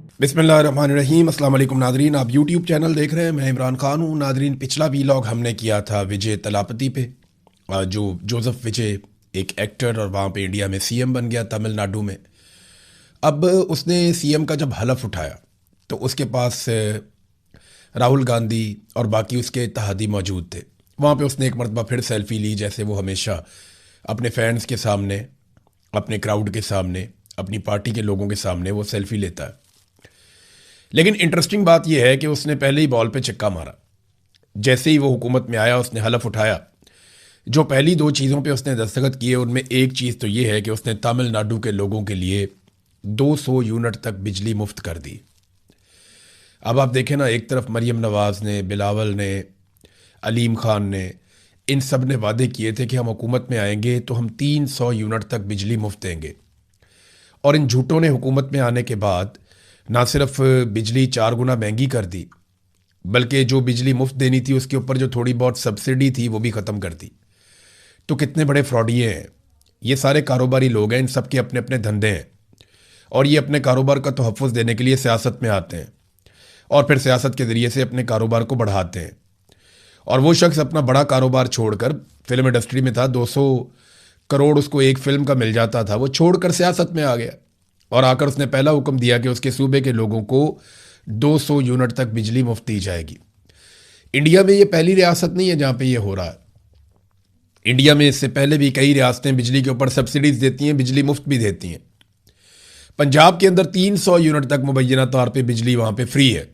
बिस्मिल्लाहिर्रहमानिर्रहीम। अस्सलाम वालेकुम नादरीन, आप यूट्यूब चैनल देख रहे हैं। मैं इमरान खान हूँ। नादरीन, पिछला वीलॉग हमने किया था विजय तलापति पे, जो जोसेफ विजय एक एक्टर और वहाँ पे इंडिया में सीएम बन गया तमिलनाडु में। अब उसने सीएम का जब हलफ उठाया तो उसके पास राहुल गांधी और बाकी उसके इत्तेहादी मौजूद थे। वहाँ पे उसने एक मरतबा फिर सेल्फी ली, जैसे वो हमेशा अपने फैंस के सामने, अपने क्राउड के सामने, अपनी पार्टी के लोगों के सामने वो सेल्फी लेता है। लेकिन इंटरेस्टिंग बात यह है कि उसने पहले ही बॉल पे छक्का मारा। जैसे ही वो हुकूमत में आया, उसने हलफ उठाया। जो पहली दो चीज़ों पे उसने दस्तखत किए, उनमें एक चीज़ तो ये है कि उसने तमिलनाडु के लोगों के लिए 200 यूनिट तक बिजली मुफ्त कर दी। अब आप देखें ना, एक तरफ मरियम नवाज़ ने, बिलावल ने, अलीम खान ने, इन सब ने वादे किए थे कि हम हुकूमत में आएंगे तो हम 300 यूनिट तक बिजली मुफ्त देंगे। और इन झूठों ने हुकूमत में आने के बाद ना सिर्फ बिजली 4 गुना महंगी कर दी, बल्कि जो बिजली मुफ्त देनी थी उसके ऊपर जो थोड़ी बहुत सब्सिडी थी वो भी ख़त्म कर दी। तो कितने बड़े फ्रॉडिये हैं ये सारे कारोबारी लोग हैं। इन सब के अपने अपने धंधे हैं और ये अपने कारोबार का तहफ़्फ़ुज़ देने के लिए सियासत में आते हैं और फिर सियासत के ज़रिए से अपने कारोबार को बढ़ाते हैं। और वो शख्स अपना बड़ा कारोबार छोड़कर, फिल्म इंडस्ट्री में था, 200 करोड़ उसको एक फ़िल्म का मिल जाता था, वो छोड़कर सियासत में आ गया और आकर उसने पहला हुक्म दिया कि उसके सूबे के लोगों को 200 यूनिट तक बिजली मुफ्त दी जाएगी। इंडिया में ये पहली रियासत नहीं है जहाँ पे ये हो रहा है। इंडिया में इससे पहले भी कई रियासतें बिजली के ऊपर सब्सिडीज देती हैं, बिजली मुफ्त भी देती हैं। पंजाब के अंदर 300 यूनिट तक मुबैना तौर पे बिजली वहाँ पे फ्री है।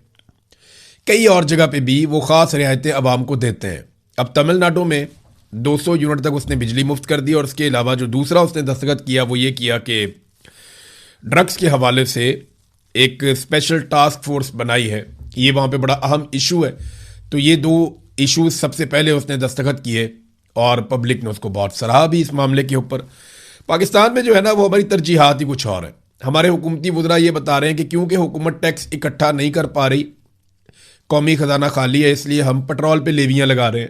कई और जगह पे भी वो ख़ास रियायतें आवाम को देते हैं। अब तमिलनाडु में 200 यूनिट तक उसने बिजली मुफ्त कर दी और उसके अलावा जो दूसरा उसने दस्तखत किया वो ये किया कि ड्रग्स के हवाले से एक स्पेशल टास्क फोर्स बनाई है। ये वहाँ पे बड़ा अहम इशू है। तो ये दो इशूज सबसे पहले उसने दस्तखत किए और पब्लिक ने उसको बहुत सराहा भी इस मामले के ऊपर। पाकिस्तान में जो है ना, वो हमारी तरजीहात ही कुछ और है। हमारे हुकूमती वज़रा ये बता रहे हैं कि क्योंकि हुकूमत टैक्स इकट्ठा नहीं कर पा रही, कौमी ख़जाना खाली है, इसलिए हम पेट्रोल पे लेवियाँ लगा रहे हैं,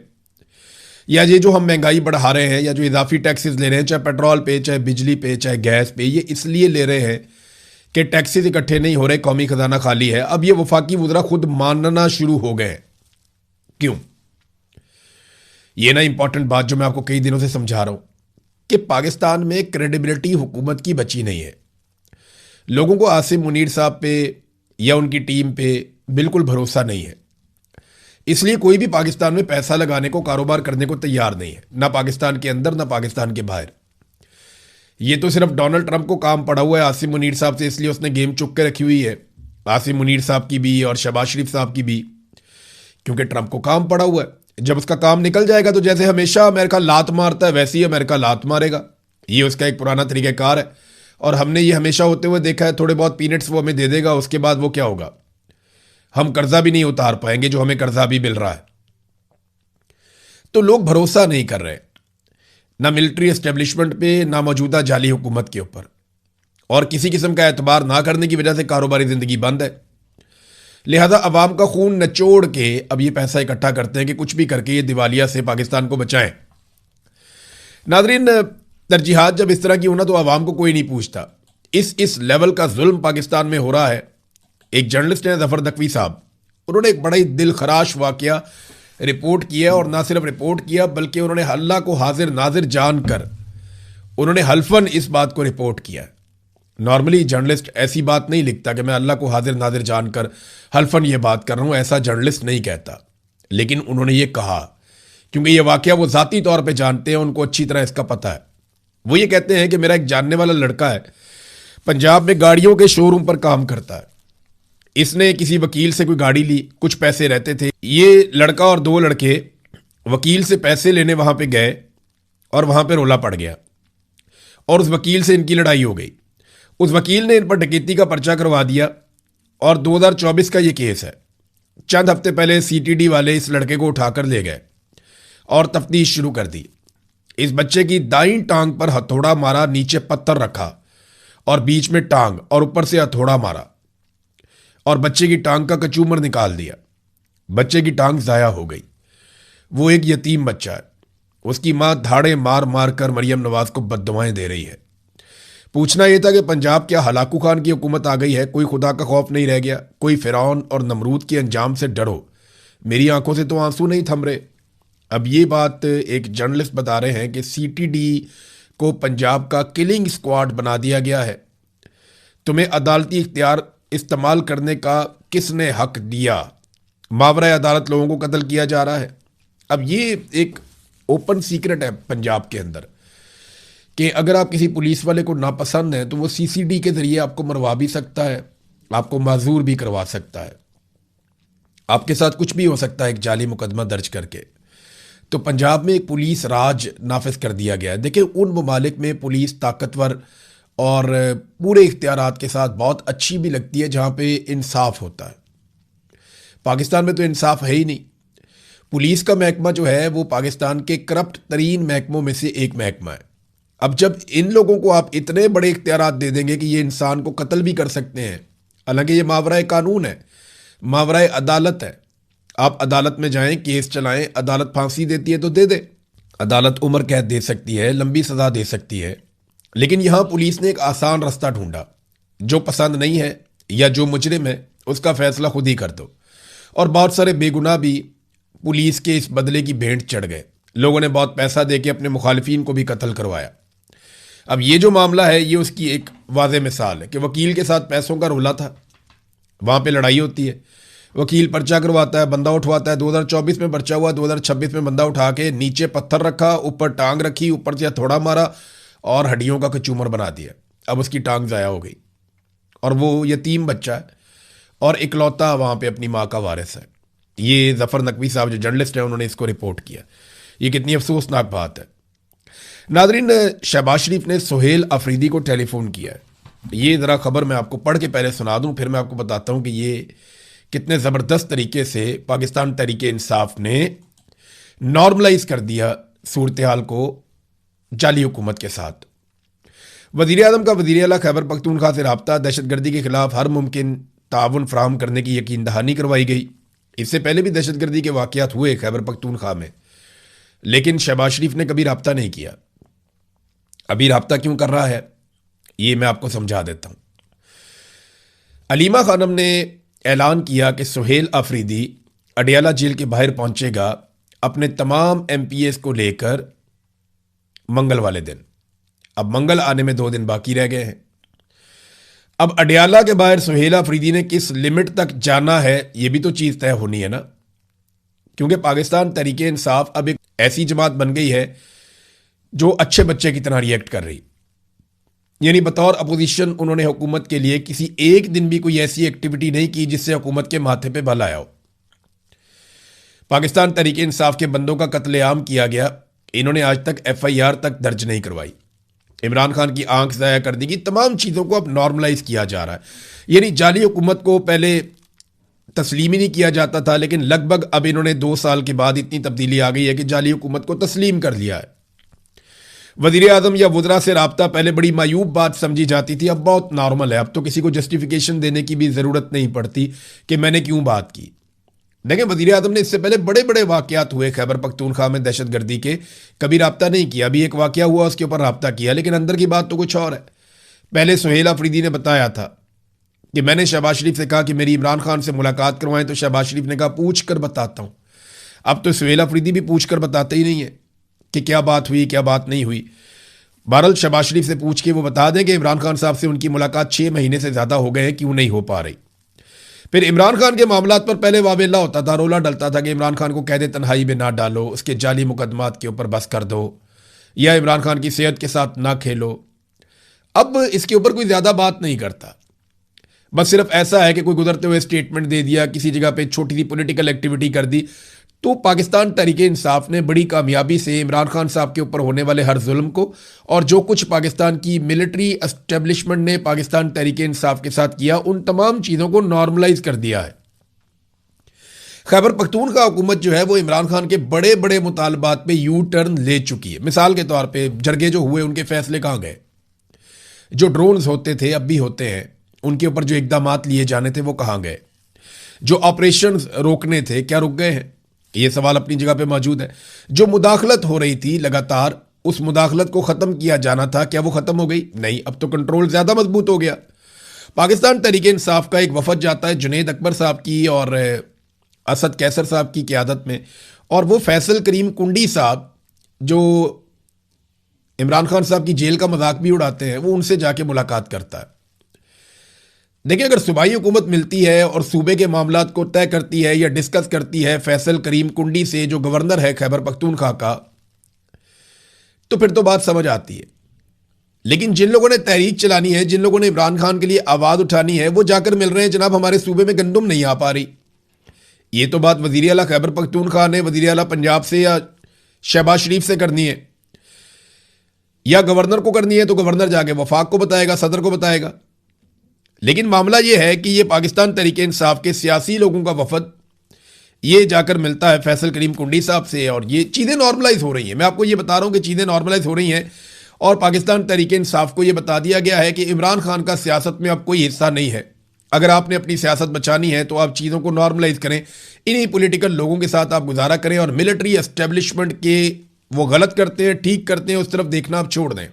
या ये जो हम महंगाई बढ़ा रहे हैं, या जो इजाफी टैक्सेस ले रहे हैं, चाहे पेट्रोल पे, चाहे बिजली पे, चाहे गैस पे, ये इसलिए ले रहे हैं कि टैक्सेस इकट्ठे नहीं हो रहे, कौमी खजाना खाली है। अब ये वफाकी वज़रा खुद मानना शुरू हो गए। क्यों? ये ना इंपॉर्टेंट बात जो मैं आपको कई दिनों से समझा रहा हूं कि पाकिस्तान में क्रेडिबिलिटी हुकूमत की बची नहीं है। लोगों को आसिम मुनीर साहब पे या उनकी टीम पे बिल्कुल भरोसा नहीं है। इसलिए कोई भी पाकिस्तान में पैसा लगाने को, कारोबार करने को तैयार नहीं है, ना पाकिस्तान के अंदर ना पाकिस्तान के बाहर। ये तो सिर्फ डोनाल्ड ट्रंप को काम पड़ा हुआ है आसिम मुनीर साहब से, इसलिए उसने गेम चुक के रखी हुई है, आसिम मुनीर साहब की भी और शहबाज शरीफ साहब की भी, क्योंकि ट्रंप को काम पड़ा हुआ है। जब उसका काम निकल जाएगा तो जैसे हमेशा अमेरिका लात मारता है, वैसे ही अमेरिका लात मारेगा। ये उसका एक पुराना तरीक़ाकार है और हमने ये हमेशा होते हुए देखा है। थोड़े बहुत पीनट्स वो हमें दे देगा, उसके बाद वो क्या होगा, हम कर्जा भी नहीं उतार पाएंगे जो हमें कर्जा भी मिल रहा है। तो लोग भरोसा नहीं कर रहे, ना मिलिट्री एस्टेब्लिशमेंट पे, ना मौजूदा जाली हुकूमत के ऊपर, और किसी किस्म का एतबार ना करने की वजह से कारोबारी ज़िंदगी बंद है। लिहाजा अवाम का खून नचोड़ के अब ये पैसा इकट्ठा करते हैं कि कुछ भी करके ये दिवालिया से पाकिस्तान को बचाएं। नादरीन, तरजीहात जब इस तरह की होना तो अवाम को कोई नहीं पूछता। इस लेवल का जुल्म पाकिस्तान में हो रहा है। एक जर्नलिस्ट है जफर नकवी साहब, उन्होंने एक बड़ा ही दिल खराश वाकया रिपोर्ट किया, और ना सिर्फ रिपोर्ट किया बल्कि उन्होंने अल्लाह को हाजिर नाजिर जानकर उन्होंने हल्फन इस बात को रिपोर्ट किया। नॉर्मली जर्नलिस्ट ऐसी बात नहीं लिखता कि मैं अल्लाह को हाजिर नाजिर जानकर हल्फन ये बात कर रहा हूँ, ऐसा जर्नलिस्ट नहीं कहता। लेकिन उन्होंने ये कहा क्योंकि ये वाकया वो ज़ाती तौर पर जानते हैं, उनको अच्छी तरह इसका पता है। वो ये कहते हैं कि मेरा एक जानने वाला लड़का है, पंजाब में गाड़ियों के शोरूम पर काम करता है। इसने किसी वकील से कोई गाड़ी ली, कुछ पैसे रहते थे। ये लड़का और दो लड़के वकील से पैसे लेने वहां पे गए और वहां पे रोला पड़ गया और उस वकील से इनकी लड़ाई हो गई। उस वकील ने इन पर डकैती का पर्चा करवा दिया और 2024 का ये केस है। चंद हफ्ते पहले सीटीडी वाले इस लड़के को उठाकर ले गए और तफ्तीश शुरू कर दी। इस बच्चे की दाईं टांग पर हथौड़ा मारा, नीचे पत्थर रखा और बीच में टांग, और ऊपर से हथौड़ा मारा और बच्चे की टांग का कचूमर निकाल दिया। बच्चे की टांग ज़ाया हो गई। वो एक यतीम बच्चा है। उसकी माँ धाड़े मार मार कर मरियम नवाज को बद्दुआएं दे रही है। पूछना यह था कि पंजाब क्या हलाकू खान की हुकूमत आ गई है, कोई खुदा का खौफ नहीं रह गया, कोई फिरौन और नमरूद के अंजाम से डरो। मेरी आंखों से तो आंसू नहीं थम रहे। अब ये बात एक जर्नलिस्ट बता रहे हैं कि सीटीडी को पंजाब का किलिंग स्क्वाड बना दिया गया है। तुम्हें अदालती इख्तियार इस्तेमाल करने का किसने हक दिया? मावरा अदालत लोगों को कत्ल किया जा रहा है। अब ये एक ओपन सीक्रेट है पंजाब के अंदर कि अगर आप किसी पुलिस वाले को नापसंद हैं तो वो सीसीडी के जरिए आपको मरवा भी सकता है, आपको माजूर भी करवा सकता है, आपके साथ कुछ भी हो सकता है एक जाली मुकदमा दर्ज करके। तो पंजाब में एक पुलिस राज नाफिज कर दिया गया है। देखिए, उन ममालिक में पुलिस ताकतवर और पूरे इख्तियारात के साथ बहुत अच्छी भी लगती है जहाँ पे इंसाफ होता है। पाकिस्तान में तो इंसाफ है ही नहीं। पुलिस का महकमा जो है वो पाकिस्तान के करप्ट तरीन महकमों में से एक महकमा है। अब जब इन लोगों को आप इतने बड़े इख्तियारात दे देंगे कि ये इंसान को कत्ल भी कर सकते हैं, हालांकि ये मावराए कानून है, मावराए अदालत है। आप अदालत में जाएं, केस चलाएं, अदालत फांसी देती है तो दे दे, अदालत उम्र कैद दे सकती है, लंबी सजा दे सकती है। लेकिन यहां पुलिस ने एक आसान रास्ता ढूंढा, जो पसंद नहीं है या जो मुजरिम है उसका फैसला खुद ही कर दो। और बहुत सारे बेगुनाह भी पुलिस के इस बदले की भेंट चढ़ गए। लोगों ने बहुत पैसा दे के अपने मुखालिफिन को भी कत्ल करवाया। अब ये जो मामला है ये उसकी एक वाज़ेह मिसाल है कि वकील के साथ पैसों का रोला था, वहाँ पे लड़ाई होती है, वकील पर्चा करवाता है, बंदा उठवाता है, 2024 में पर्चा हुआ, 2026 में बंदा उठा के नीचे पत्थर रखा, ऊपर टांग रखी, ऊपर से थोड़ा मारा और हड्डियों का कचूमर बना दिया। अब उसकी टांग ज़ाया हो गई और वो यतीम बच्चा है और इकलौता वहाँ पे अपनी माँ का वारिस है। ये ज़फ़र नकवी साहब जो जर्नलिस्ट हैं उन्होंने इसको रिपोर्ट किया। ये कितनी अफसोसनाक बात है। नादरीन, शहबाज शरीफ ने सुहेल अफरीदी को टेलीफोन किया है। ये ज़रा खबर मैं आपको पढ़ के पहले सुना दूं, फिर मैं आपको बताता हूं कि ये कितने ज़बरदस्त तरीके से पाकिस्तान तहरीक इंसाफ ने नॉर्मलाइज कर दिया सूरत हाल को जाली हुकूमत के साथ। वज़ीर आज़म का वज़ीर आला खैबर पख्तूनख्वा से रब्ता, दहशतगर्दी के खिलाफ हर मुमकिन ताउन फराहम करने की यकीन दहानी करवाई गई। इससे पहले भी दहशतगर्दी के वाक़यात हुए खैबर पख्तूनख्वा में, लेकिन शहबाज शरीफ ने कभी रब्ता नहीं किया। अभी रब्ता क्यों कर रहा है ये मैं आपको समझा देता हूं। अलीमा खानम ने ऐलान किया कि सुहेल अफरीदी अडियाला जेल के बाहर पहुंचेगा अपने तमाम MPs को लेकर मंगल वाले दिन। अब मंगल आने में 2 दिन बाकी रह गए हैं। अब अडियाला के बाहर सुहेल अफरीदी ने किस लिमिट तक जाना है ये भी तो चीज़ तय होनी है ना, क्योंकि पाकिस्तान तहरीक इंसाफ अब एक ऐसी जमात बन गई है जो अच्छे बच्चे की तरह रिएक्ट कर रही। यानी बतौर अपोजिशन उन्होंने हुकूमत के लिए किसी एक दिन भी कोई ऐसी एक्टिविटी नहीं की जिससे हुकूमत के माथे पे बल आया हो। पाकिस्तान तहरीक इंसाफ के बंदों का कत्लेआम किया गया, इन्होंने आज तक FIR तक दर्ज नहीं करवाई। इमरान खान की आंख ज़ाया कर दी गई। तमाम चीज़ों को अब नॉर्मलाइज किया जा रहा है। यानी जाली हुकूमत को पहले तस्लीम ही नहीं किया जाता था, लेकिन लगभग अब इन्होंने 2 साल के बाद इतनी तब्दीली आ गई है कि जाली हुकूमत को तस्लीम कर लिया है। वज़ीर आज़म या वज़रा से रब्ता पहले बड़ी मायूब बात समझी जाती थी, अब बहुत नॉर्मल है। अब तो किसी को जस्टिफिकेशन देने की भी ज़रूरत नहीं पड़ती कि मैंने क्यों बात की। देखें, वज़ीर आज़म ने इससे पहले बड़े बड़े वाक़यात हुए खैबर पख्तूनख्वा में दहशतगर्दी के, कभी रब्ता नहीं किया। अभी एक वाक़या हुआ उसके ऊपर रब्ता किया, लेकिन अंदर की बात तो कुछ और है। पहले सुहेल अफरीदी ने बताया था कि मैंने शहबाज शरीफ से कहा कि मेरी इमरान खान से मुलाकात करवाएं, तो शहबाज शरीफ ने कहा पूछ कर बताता हूँ। अब तो सुहेल अफरीदी भी पूछ कर बताते ही नहीं है कि क्या बात हुई क्या बात नहीं हुई। बहरहाल शहबाज शरीफ से पूछ के वो बता दें कि इमरान खान साहब से उनकी मुलाकात 6 महीने से ज़्यादा हो गए हैं, क्यों नहीं हो पा रही। फिर इमरान खान के मामलात पर पहले वावेला होता था, रोला डलता था कि इमरान खान को कैद तन्हाई में ना डालो, उसके जाली मुकदमात के ऊपर बस कर दो, या इमरान खान की सेहत के साथ ना खेलो। अब इसके ऊपर कोई ज़्यादा बात नहीं करता, बस सिर्फ ऐसा है कि कोई गुजरते हुए स्टेटमेंट दे दिया, किसी जगह पे छोटी सी पॉलिटिकल एक्टिविटी कर दी। तो पाकिस्तान तहरीक इंसाफ ने बड़ी कामयाबी से इमरान खान साहब के ऊपर होने वाले हर जुल्म को और जो कुछ पाकिस्तान की मिलिट्री एस्टेब्लिशमेंट ने पाकिस्तान तहरीक इंसाफ के साथ किया, उन तमाम चीज़ों को नॉर्मलाइज कर दिया है। खैबर पख्तूनख्वा हुकूमत जो है वो इमरान खान के बड़े बड़े मुतालबात पे यू टर्न ले चुकी है। मिसाल के तौर पे जरगे जो हुए उनके फैसले कहाँ गए? जो ड्रोन्स होते थे, अब भी होते हैं, उनके ऊपर जो इकदामात लिए जाने थे वो कहाँ गए? जो ऑपरेशन रोकने थे क्या रुक गए हैं? ये सवाल अपनी जगह पे मौजूद है। जो मुदाखलत हो रही थी लगातार उस मुदाखलत को ख़त्म किया जाना था, क्या वो ख़त्म हो गई? नहीं, अब तो कंट्रोल ज़्यादा मजबूत हो गया। पाकिस्तान तहरीक इंसाफ का एक वफद जाता है जुनैद अकबर साहब की और असद कैसर साहब की क़यादत में, और वो फैसल करीम कुंडी साहब जो इमरान खान साहब की जेल का मजाक भी उड़ाते हैं, वो उनसे जाके मुलाकात करता है। देखिए, अगर सूबाई हुकूमत मिलती है और सूबे के मामलात को तय करती है या डिस्कस करती है फैसल करीम कुंडी से, जो गवर्नर है खैबर पख्तूनख्वा का, तो फिर तो बात समझ आती है। लेकिन जिन लोगों ने तहरीक चलानी है, जिन लोगों ने इमरान खान के लिए आवाज़ उठानी है, वो जाकर मिल रहे हैं जनाब हमारे सूबे में गंदुम नहीं आ पा रही। ये तो बात वज़ीर आला खैबर पख्तूनख्वा ने वज़ीर आला पंजाब से या शहबाज शरीफ से करनी है, या गवर्नर को करनी है तो गवर्नर जाके वफाक को बताएगा, सदर को बताएगा। लेकिन मामला यह है कि ये पाकिस्तान तहरीक इंसाफ के सियासी लोगों का वफद ये जाकर मिलता है फैसल करीम कुंडी साहब से, और ये चीज़ें नॉर्मलाइज हो रही हैं। मैं आपको ये बता रहा हूँ कि चीज़ें नॉर्मलाइज हो रही हैं, और पाकिस्तान तहरीक इंसाफ को ये बता दिया गया है कि इमरान खान का सियासत में अब कोई हिस्सा नहीं है। अगर आपने अपनी सियासत बचानी है तो आप चीज़ों को नॉर्मलाइज करें, इन्हीं पॉलिटिकल लोगों के साथ आप गुजारा करें, और मिलिट्री एस्टेब्लिशमेंट के वो गलत करते हैं, ठीक करते हैं, उस तरफ देखना आप छोड़ दें।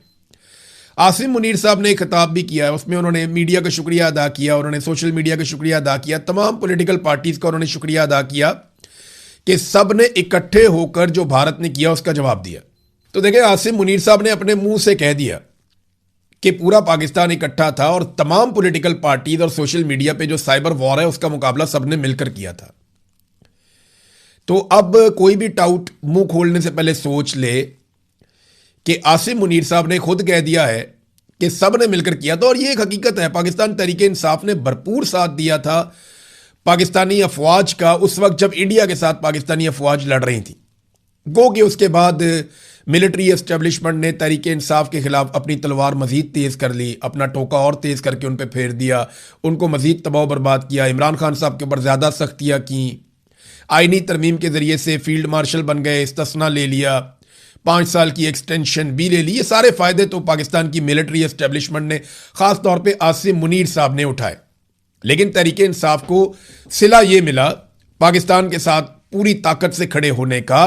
आसिम मुनीर साहब ने एक खिताब भी किया है, उसमें उन्होंने मीडिया का शुक्रिया अदा किया, उन्होंने सोशल मीडिया का शुक्रिया अदा किया, तमाम पॉलिटिकल पार्टीज़ का उन्होंने शुक्रिया अदा किया कि सब ने इकट्ठे होकर जो भारत ने किया उसका जवाब दिया। तो देखिए, आसिम मुनीर साहब ने अपने मुंह से कह दिया कि पूरा पाकिस्तान इकट्ठा था और तमाम पॉलिटिकल पार्टीज और सोशल मीडिया पे जो साइबर वॉर है उसका मुकाबला सबने मिलकर किया था। तो अब कोई भी टाउट मुंह खोलने से पहले सोच ले कि आसिम मुनीर साहब ने खुद कह दिया है कि सब ने मिलकर किया था, और ये एक हकीकत है। पाकिस्तान तहरीक इंसाफ ने भरपूर साथ दिया था पाकिस्तानी अफवाज का उस वक्त जब इंडिया के साथ पाकिस्तानी अफवाज लड़ रही थी। गो कि उसके बाद मिलिट्री एस्टेब्लिशमेंट ने तहरीक इंसाफ के खिलाफ अपनी तलवार मजीद तेज़ कर ली, अपना टोका और तेज़ करके उन पर फेर दिया, उनको मजीद तबाह बर्बाद किया, इमरान खान साहब के ऊपर ज़्यादा सख्तियाँ की, आइनी तरमीम के ज़रिए से फील्ड मार्शल बन गए, इस्तिस्ना ले लिया, 5 साल की एक्सटेंशन भी ले ली। ये सारे फ़ायदे तो पाकिस्तान की मिलिट्री एस्टेब्लिशमेंट ने, ख़ास तौर पे आसिम मुनीर साहब ने उठाए। लेकिन तहरीक इंसाफ को सिला ये मिला पाकिस्तान के साथ पूरी ताकत से खड़े होने का,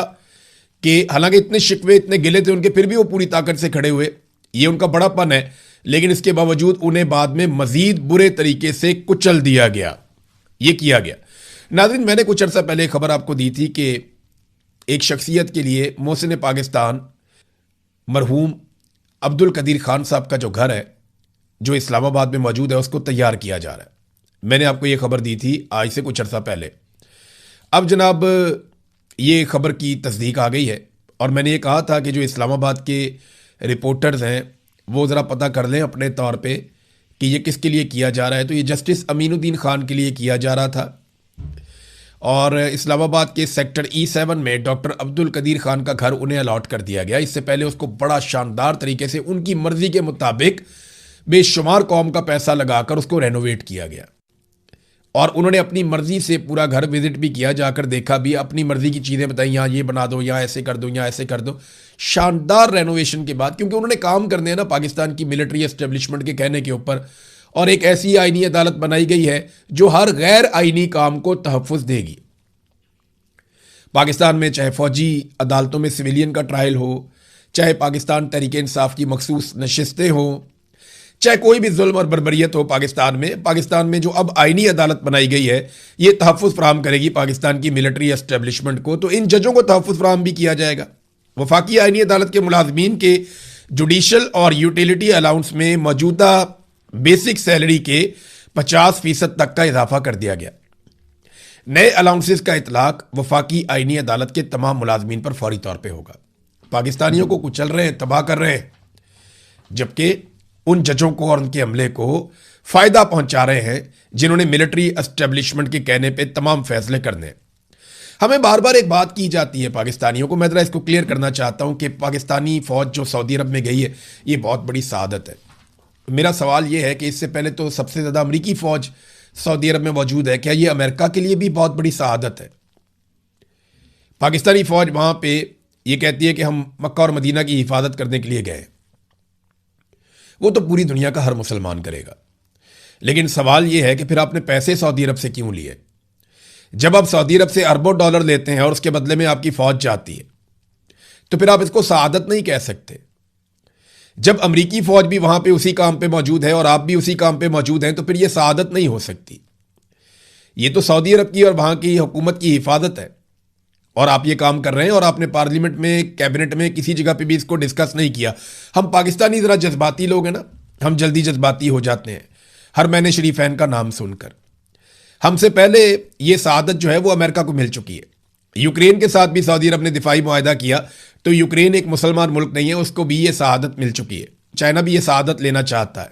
कि हालांकि इतने शिकवे, इतने गिले थे उनके, फिर भी वो पूरी ताकत से खड़े हुए। ये उनका बड़ापन है, लेकिन इसके बावजूद उन्हें बाद में मजीद बुरे तरीके से कुचल दिया गया। ये किया गया। नाज़रीन, मैंने कुछ अर्सा पहले खबर आपको दी थी कि एक शख्सियत के लिए मोहसिन पाकिस्तान मरहूम अब्दुल कदीर खान साहब का जो घर है, जो इस्लामाबाद में मौजूद है, उसको तैयार किया जा रहा है। मैंने आपको ये खबर दी थी आज से कुछ अर्सा पहले। अब जनाब ये खबर की तस्दीक आ गई है, और मैंने ये कहा था कि जो इस्लामाबाद के रिपोर्टर्स हैं वो ज़रा पता कर लें अपने तौर पे कि ये किसके लिए किया जा रहा है। तो ये जस्टिस अमीनुद्दीन खान के लिए किया जा रहा था, और इस्लामाबाद के सेक्टर E7 में डॉक्टर अब्दुल कदीर खान का घर उन्हें अलॉट कर दिया गया। इससे पहले उसको बड़ा शानदार तरीके से उनकी मर्ज़ी के मुताबिक बेशुमार कौम का पैसा लगाकर उसको रेनोवेट किया गया, और उन्होंने अपनी मर्जी से पूरा घर विजिट भी किया, जाकर देखा भी, अपनी मर्जी की चीज़ें बताई, यहाँ ये बना दो, यहाँ ऐसे कर दो, यहाँ ऐसे कर दो। शानदार रेनोवेशन के बाद, क्योंकि उन्होंने काम करने हैं ना पाकिस्तान की मिलिट्री एस्टेब्लिशमेंट के कहने के ऊपर, और एक ऐसी आईनी अदालत बनाई गई है जो हर गैर आईनी काम को तहफ़्फ़ुज़ देगी। पाकिस्तान में चाहे फौजी अदालतों में सिविलियन का ट्रायल हो, चाहे पाकिस्तान तहरीक इंसाफ की मखसूस नशिस्तें हों, चाहे कोई भी जुल्म और बर्बरियत हो पाकिस्तान में जो अब आईनी अदालत बनाई गई है, ये तहफ़्फ़ुज़ फराहम करेगी पाकिस्तान की मिलिट्री एस्टेब्लिशमेंट को। तो इन जजों को तहफ़्फ़ुज़ फराहम भी किया जाएगा। वफाकी आईनी अदालत के मुलाजमीन के जुडिशल और यूटिलिटी अलाउंस में मौजूदा बेसिक सैलरी के 50% तक का इजाफा कर दिया गया। नए अलाउंसेस का इतलाक वफाकी आईनी अदालत के तमाम मुलाजमीन पर फौरी तौर पर होगा। पाकिस्तानियों को कुचल रहे हैं, तबाह कर रहे हैं, जबकि उन जजों को और उनके अमले को फ़ायदा पहुंचा रहे हैं जिन्होंने मिलिट्री एस्टेब्लिशमेंट के कहने पे तमाम फैसले करने हैं। हमें बार बार एक बात की जाती है पाकिस्तानियों को, मैं ज़रा इसको क्लियर करना चाहता हूं कि पाकिस्तानी फ़ौज जो सऊदी अरब में गई है ये बहुत बड़ी सआदत है। मेरा सवाल ये है कि इससे पहले तो सबसे ज़्यादा अमरीकी फ़ौज सऊदी अरब में मौजूद है, क्या ये अमेरिका के लिए भी बहुत बड़ी सआदत है? पाकिस्तानी फ़ौज वहाँ पर यह कहती है कि हम मक्का और मदीना की हिफाजत करने के लिए गए, वो तो पूरी दुनिया का हर मुसलमान करेगा। लेकिन सवाल यह है कि फिर आपने पैसे सऊदी अरब से क्यों लिए? जब आप सऊदी अरब से अरबों डॉलर लेते हैं और उसके बदले में आपकी फ़ौज जाती है, तो फिर आप इसको शहादत नहीं कह सकते। जब अमेरिकी फौज भी वहां पे उसी काम पे मौजूद है और आप भी उसी काम पे मौजूद हैं, तो फिर यह शहादत नहीं हो सकती। ये तो सऊदी अरब की और वहां की हुकूमत की हिफाजत है, और आप ये काम कर रहे हैं और आपने पार्लियामेंट में, कैबिनेट में, किसी जगह पे भी इसको डिस्कस नहीं किया। हम पाकिस्तानी जरा जज्बाती लोग हैं ना, हम जल्दी जज्बाती हो जाते हैं हर महीने शरीफैन का नाम सुनकर। हमसे पहले ये शहादत जो है वो अमेरिका को मिल चुकी है। यूक्रेन के साथ भी सऊदी अरब ने दिफाई मुआहदा किया, तो यूक्रेन एक मुसलमान मुल्क नहीं है, उसको भी ये शहादत मिल चुकी है। चाइना भी ये शहादत लेना चाहता है।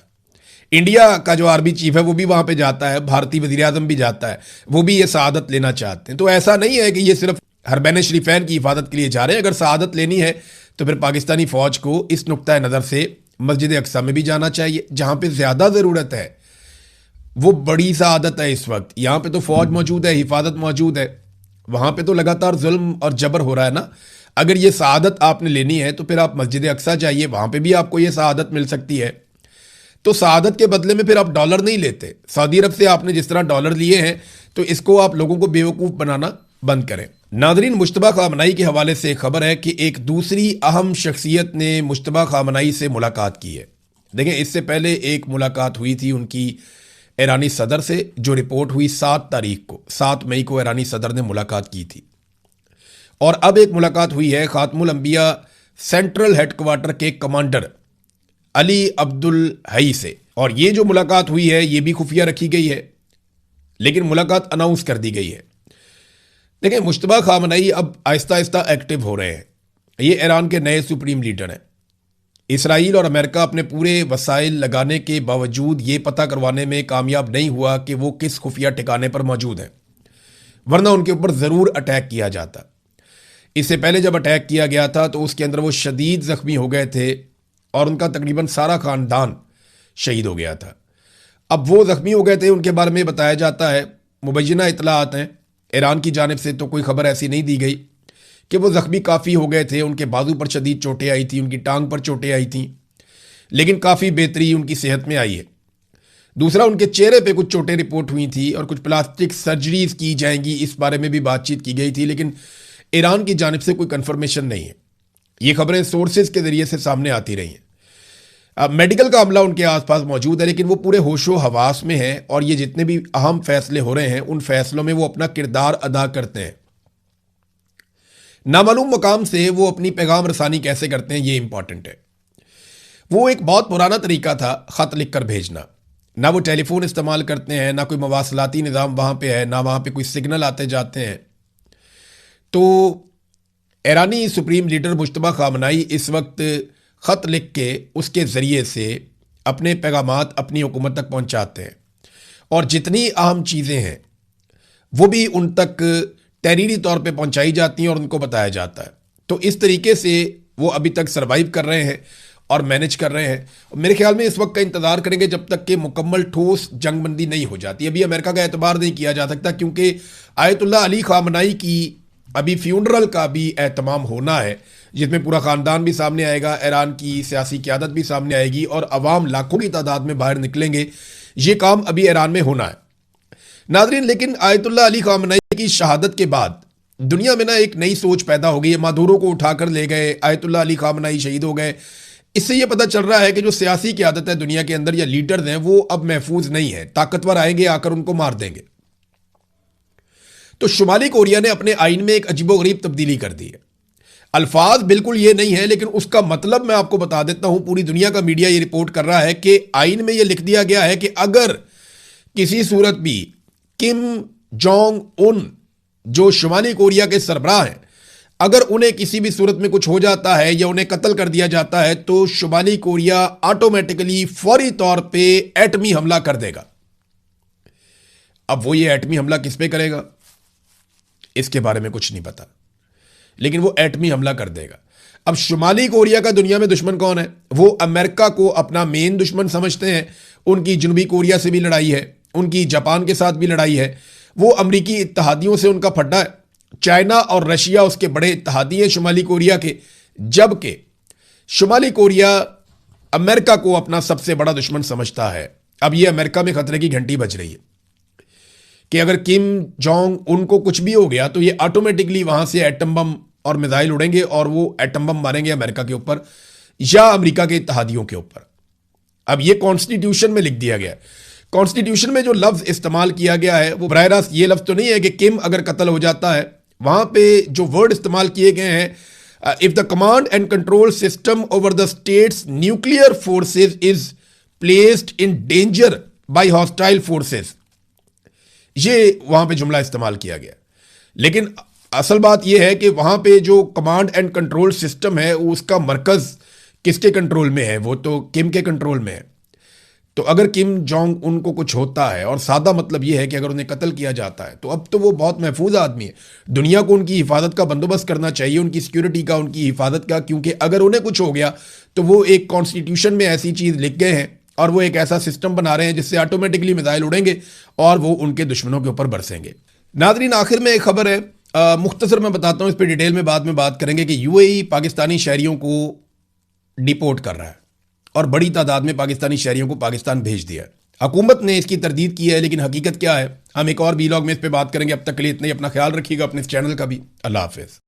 इंडिया का जो आर्मी चीफ है वो भी वहां पे जाता है, भारतीय वज़ीर आज़म भी जाता है, वो भी ये शहादत लेना चाहते हैं। तो ऐसा नहीं है कि ये सिर्फ हरमैन शरीफैन की हिफाजत के लिए जा रहे हैं। अगर शहादत लेनी है तो फिर पाकिस्तानी फौज को इस नुक्ता नज़र से मस्जिद अक्सा में भी जाना चाहिए, जहां पे ज़्यादा ज़रूरत है। वो बड़ी शहादत है इस वक्त। यहाँ पे तो फौज मौजूद है, हिफाजत मौजूद है, वहां पे तो लगातार जुल्म और जबर हो रहा है ना। अगर ये शहादत आपने लेनी है तो फिर आप मस्जिद अक्सा जाइए, वहां पे भी आपको ये शहादत मिल सकती है। तो शहादत के बदले में फिर आप डॉलर नहीं लेते। सऊदी अरब से आपने जिस तरह डॉलर लिए हैं, तो इसको आप लोगों को बेवकूफ़ बनाना बंद करें। नादरीन, मुश्तबा खामनाई के हवाले से खबर है कि एक दूसरी अहम शख्सियत ने मुश्तबा खामनाई से मुलाकात की है। देखें, इससे पहले एक मुलाकात हुई थी उनकी ईरानी सदर से, जो रिपोर्ट हुई 7 मई को ईरानी सदर ने मुलाकात की थी। और अब एक मुलाकात हुई है खातमुल अंबिया सेंट्रल हेडक्वार्टर के कमांडर अली अब्दुल हई से। और ये जो मुलाकात हुई है ये भी खुफिया रखी गई है, लेकिन मुलाकात अनाउंस कर दी गई है। देखिए, मुश्तबा खामनई अब आहिस्ता आहिस्ता एक्टिव हो रहे हैं। ये ईरान के नए सुप्रीम लीडर हैं। इसराइल और अमेरिका अपने पूरे वसाइल लगाने के बावजूद ये पता करवाने में कामयाब नहीं हुआ कि वो किस खुफिया ठिकाने पर मौजूद हैं, वरना उनके ऊपर ज़रूर अटैक किया जाता। इससे पहले जब अटैक किया गया था तो उसके अंदर वो शदीद ज़ख्मी हो गए थे और उनका तकरीबन सारा ख़ानदान शहीद हो गया था। अब वो ज़ख्मी हो गए थे, उनके बारे में बताया जाता है, मुबैना इतलात हैं, ईरान की जानिब से तो कोई खबर ऐसी नहीं दी गई कि वो ज़ख्मी काफ़ी हो गए थे। उनके बाजू पर शदीद चोटें आई थी, उनकी टांग पर चोटें आई थी, लेकिन काफ़ी बेहतरी उनकी सेहत में आई है। दूसरा, उनके चेहरे पे कुछ चोटें रिपोर्ट हुई थी और कुछ प्लास्टिक सर्जरीज की जाएंगी, इस बारे में भी बातचीत की गई थी, लेकिन ईरान की जानिब से कोई कंफर्मेशन नहीं है। ये खबरें सोर्सेज के ज़रिए से सामने आती रही हैं। मेडिकल का अमला उनके आसपास मौजूद है, लेकिन वो पूरे होशो हवास में हैं और ये जितने भी अहम फैसले हो रहे हैं उन फैसलों में वो अपना किरदार अदा करते हैं। नामालूम मकाम से वो अपनी पैगाम रसानी कैसे करते हैं, ये इंपॉर्टेंट है। वो एक बहुत पुराना तरीका था ख़त लिख कर भेजना। ना वो टेलीफोन इस्तेमाल करते हैं, ना कोई मवासलाती निज़ाम वहाँ पे है, ना वहाँ पे कोई सिग्नल आते जाते हैं। तो ईरानी सुप्रीम लीडर मुश्तबा खामनाई इस वक्त ख़त लिख के उसके ज़रिए से अपने पैगामात अपनी हुकूमत तक पहुँचाते हैं, और जितनी अहम चीज़ें हैं वो भी उन तक तहरीरी तौर पे पहुंचाई जाती हैं और उनको बताया जाता है। तो इस तरीके से वो अभी तक सर्वाइव कर रहे हैं और मैनेज कर रहे हैं। मेरे ख्याल में इस वक्त का इंतज़ार करेंगे जब तक कि मुकम्मल ठोस जंगबंदी नहीं हो जाती। अभी अमेरिका का एतबार नहीं किया जा सकता, क्योंकि आयतुल्लाह अली खामनाई की अभी फ्यूनरल का भी एहतमाम होना है, जिसमें पूरा ख़ानदान भी सामने आएगा, ईरान की सियासी क़यादत भी सामने आएगी और अवाम लाखों की तादाद में बाहर निकलेंगे। ये काम अभी ईरान में होना है नाज़रीन। लेकिन आयतुल्लाह अली खामनाई की शहादत के बाद दुनिया में ना एक नई सोच पैदा हो गई है। मादूरो को उठाकर ले गए, आयतुल्लाह अली खामनाई शहीद हो गए। इससे यह पता चल रहा है कि जो सियासी क़यादत है दुनिया के अंदर या लीडर्स हैं वो अब महफूज नहीं है। ताकतवर आएंगे, आकर उनको मार देंगे। तो शुमाली कोरिया ने अपने आइन में एक अजीबोगरीब तब्दीली कर दी है। अल्फाज बिल्कुल ये नहीं है, लेकिन उसका मतलब मैं आपको बता देता हूं। पूरी दुनिया का मीडिया ये रिपोर्ट कर रहा है कि आइन में यह लिख दिया गया है कि अगर किसी सूरत भी किम जोंग उन, जो शुमाली कोरिया के सरबराह हैं, अगर उन्हें किसी भी सूरत में कुछ हो जाता है या उन्हें कत्ल कर दिया जाता है तो शुमाली कोरिया ऑटोमेटिकली फौरी तौर पे एटमी हमला कर देगा। अब वो ये एटमी हमला किस पे करेगा इसके बारे में कुछ नहीं पता, लेकिन वो एटमी हमला कर देगा। अब शुमाली कोरिया का दुनिया में दुश्मन कौन है? वो अमेरिका को अपना मेन दुश्मन समझते हैं। उनकी जनूबी कोरिया से भी लड़ाई है, उनकी जापान के साथ भी लड़ाई है, वो अमरीकी इत्तहादियों से उनका फड्डा है। चाइना और रशिया उसके बड़े इत्तहादी हैं शुमाली कोरिया के, जबकि शुमाली कोरिया अमेरिका को अपना सबसे बड़ा दुश्मन समझता है। अब ये अमेरिका में खतरे की घंटी बज रही है कि अगर किम जोंग उनको कुछ भी हो गया तो ये ऑटोमेटिकली वहां से एटम बम और मिसाइल उड़ेंगे और वो एटम बम मारेंगे अमेरिका के ऊपर या अमेरिका के इत्तेहादियों के ऊपर। अब ये कॉन्स्टिट्यूशन में लिख दिया गया है। कॉन्स्टिट्यूशन में जो लफ्ज इस्तेमाल किया गया है वो बराह रास्त ये लफ्ज तो नहीं है कि किम अगर कत्ल हो जाता है। वहां पे जो वर्ड इस्तेमाल किए गए हैं, if the command and control system over the states nuclear forces is placed in danger by hostile forces, ये वहां पे जुमला इस्तेमाल किया गया। लेकिन असल बात यह है कि वहां पे जो कमांड एंड कंट्रोल सिस्टम है उसका मरकज किसके कंट्रोल में है? वो तो किम के कंट्रोल में है। तो अगर किम जोंग उनको कुछ होता है, और सादा मतलब यह है कि अगर उन्हें कत्ल किया जाता है, तो अब तो वो बहुत महफूज आदमी है। दुनिया को उनकी हिफाजत का बंदोबस्त करना चाहिए, उनकी सिक्योरिटी का, उनकी हिफाजत का, क्योंकि अगर उन्हें कुछ हो गया तो वो एक कॉन्स्टिट्यूशन में ऐसी चीज लिख गए हैं और वो एक ऐसा सिस्टम बना रहे हैं जिससे ऑटोमेटिकली मिसाइल उड़ेंगे और वो उनके दुश्मनों के ऊपर बरसेंगे। नाजरीन, आखिर में एक खबर है, मुख्तसर मैं बताता हूं, इस पर डिटेल में बाद में बात करेंगे कि यूएई पाकिस्तानी शहरियों को डिपोर्ट कर रहा है और बड़ी तादाद में पाकिस्तानी शहरियों को पाकिस्तान भेज दिया है। हुकूमत ने इसकी तरदीद की है, लेकिन हकीकत क्या है हम एक और वीलॉग में इस पर बात करेंगे। अब तक के लिए इतना ही। अपना ख्याल रखिएगा, अपने इस चैनल का भी। अल्लाह हाफिज।